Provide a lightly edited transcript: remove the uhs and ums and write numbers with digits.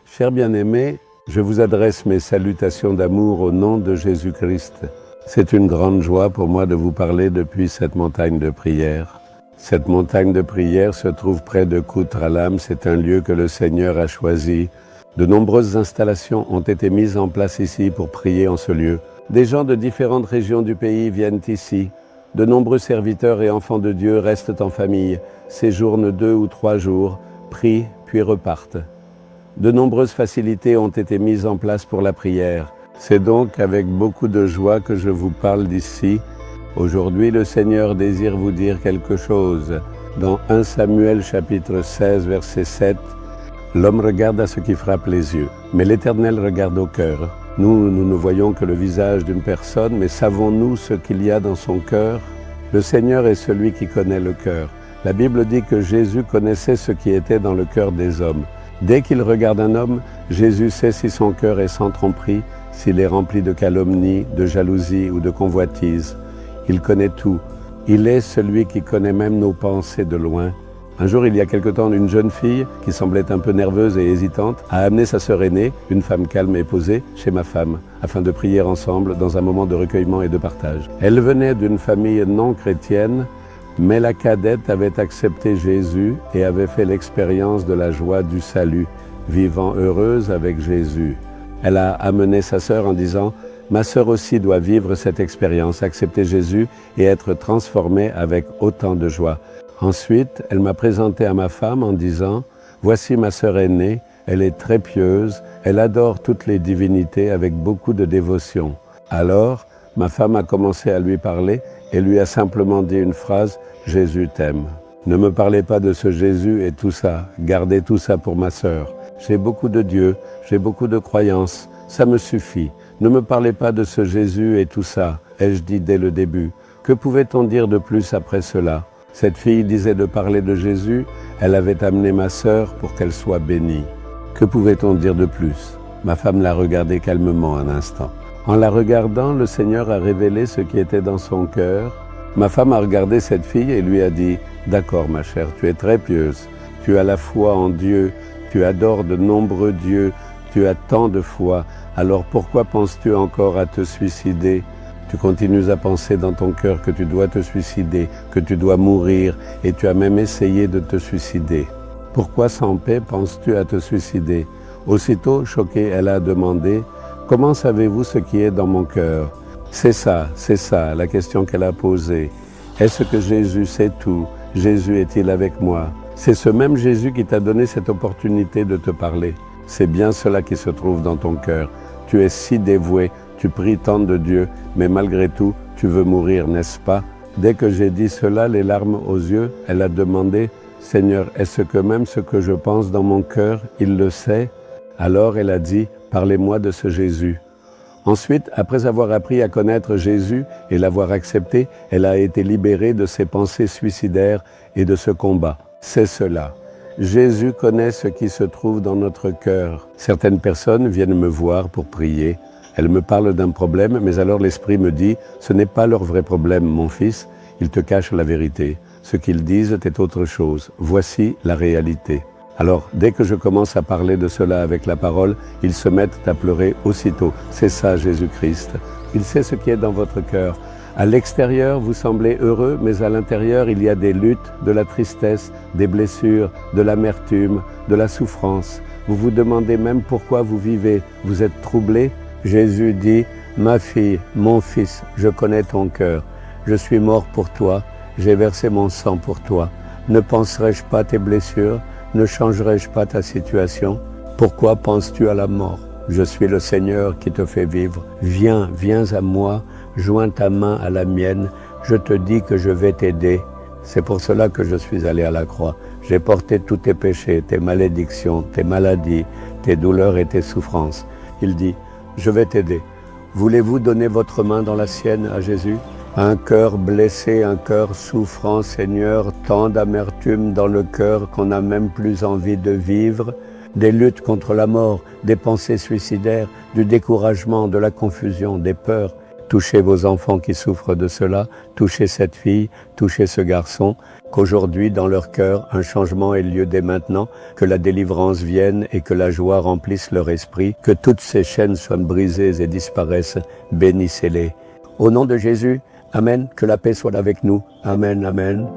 Chers bien-aimés, je vous adresse mes salutations d'amour au nom de Jésus-Christ. C'est une grande joie pour moi de vous parler depuis cette montagne de prière. Cette montagne de prière se trouve près de Koutralam, c'est un lieu que le Seigneur a choisi. De nombreuses installations ont été mises en place ici pour prier en ce lieu. Des gens de différentes régions du pays viennent ici. De nombreux serviteurs et enfants de Dieu restent en famille, séjournent 2 ou 3 jours, prient puis repartent. De nombreuses facilités ont été mises en place pour la prière. C'est donc avec beaucoup de joie que je vous parle d'ici. Aujourd'hui, le Seigneur désire vous dire quelque chose. Dans 1 Samuel chapitre 16, verset 7, « L'homme regarde à ce qui frappe les yeux, mais l'Éternel regarde au cœur. » Nous ne voyons que le visage d'une personne, mais savons-nous ce qu'il y a dans son cœur? Le Seigneur est celui qui connaît le cœur. La Bible dit que Jésus connaissait ce qui était dans le cœur des hommes. Dès qu'il regarde un homme, Jésus sait si son cœur est sans tromperie, s'il est rempli de calomnie, de jalousie ou de convoitise. Il connaît tout. Il est celui qui connaît même nos pensées de loin. Un jour, il y a quelque temps, une jeune fille, qui semblait un peu nerveuse et hésitante, a amené sa sœur aînée, une femme calme et posée, chez ma femme, afin de prier ensemble dans un moment de recueillement et de partage. Elle venait d'une famille non chrétienne, mais la cadette avait accepté Jésus et avait fait l'expérience de la joie du salut, vivant heureuse avec Jésus. Elle a amené sa sœur en disant « Ma sœur aussi doit vivre cette expérience, accepter Jésus et être transformée avec autant de joie. » Ensuite, elle m'a présenté à ma femme en disant « Voici ma sœur aînée, elle est très pieuse, elle adore toutes les divinités avec beaucoup de dévotion. » Alors, ma femme a commencé à lui parler et lui a simplement dit une phrase « Jésus t'aime ». Ne me parlez pas de ce Jésus et tout ça, gardez tout ça pour ma sœur. J'ai beaucoup de Dieu, j'ai beaucoup de croyances, ça me suffit. Ne me parlez pas de ce Jésus et tout ça, ai-je dit dès le début. Que pouvait-on dire de plus après cela? Cette fille disait de parler de Jésus, elle avait amené ma sœur pour qu'elle soit bénie. Que pouvait-on dire de plus? Ma femme l'a regardée calmement un instant. En la regardant, le Seigneur a révélé ce qui était dans son cœur. Ma femme a regardé cette fille et lui a dit « D'accord ma chère, tu es très pieuse, tu as la foi en Dieu, tu adores de nombreux dieux, tu as tant de foi, alors pourquoi penses-tu encore à te suicider? Tu continues à penser dans ton cœur que tu dois te suicider, que tu dois mourir, et tu as même essayé de te suicider. Pourquoi sans paix penses-tu à te suicider? » Aussitôt, choquée, elle a demandé « Comment savez-vous ce qui est dans mon cœur ?» C'est ça, la question qu'elle a posée. Est-ce que Jésus sait tout? Jésus est-il avec moi? C'est ce même Jésus qui t'a donné cette opportunité de te parler. C'est bien cela qui se trouve dans ton cœur. Tu es si dévoué, tu pries tant de Dieu, mais malgré tout, tu veux mourir, n'est-ce pas? Dès que j'ai dit cela, les larmes aux yeux, elle a demandé « Seigneur, est-ce que même ce que je pense dans mon cœur, il le sait ?» Alors elle a dit « Parlez-moi de ce Jésus. » Ensuite, après avoir appris à connaître Jésus et l'avoir accepté, elle a été libérée de ses pensées suicidaires et de ce combat. C'est cela. Jésus connaît ce qui se trouve dans notre cœur. Certaines personnes viennent me voir pour prier. Elles me parlent d'un problème, mais alors l'Esprit me dit « Ce n'est pas leur vrai problème, mon fils. Ils te cachent la vérité. Ce qu'ils disent est autre chose. Voici la réalité. » Alors, dès que je commence à parler de cela avec la parole, ils se mettent à pleurer aussitôt. C'est ça, Jésus-Christ. Il sait ce qui est dans votre cœur. À l'extérieur, vous semblez heureux, mais à l'intérieur, il y a des luttes, de la tristesse, des blessures, de l'amertume, de la souffrance. Vous vous demandez même pourquoi vous vivez. Vous êtes troublé. Jésus dit « Ma fille, mon fils, je connais ton cœur. Je suis mort pour toi. J'ai versé mon sang pour toi. Ne penserai-je pas tes blessures? Ne changerai-je pas ta situation? Pourquoi penses-tu à la mort? Je suis le Seigneur qui te fait vivre. Viens à moi, joins ta main à la mienne. Je te dis que je vais t'aider. C'est pour cela que je suis allé à la croix. J'ai porté tous tes péchés, tes malédictions, tes maladies, tes douleurs et tes souffrances. Il dit, je vais t'aider. Voulez-vous donner votre main dans la sienne à Jésus? Un cœur blessé, un cœur souffrant, Seigneur, tant d'amertume dans le cœur qu'on n'a même plus envie de vivre, des luttes contre la mort, des pensées suicidaires, du découragement, de la confusion, des peurs. Touchez vos enfants qui souffrent de cela, touchez cette fille, touchez ce garçon, qu'aujourd'hui dans leur cœur un changement ait lieu dès maintenant, que la délivrance vienne et que la joie remplisse leur esprit, que toutes ces chaînes soient brisées et disparaissent, bénissez-les. Au nom de Jésus, Amen, que la paix soit avec nous. Amen, Amen.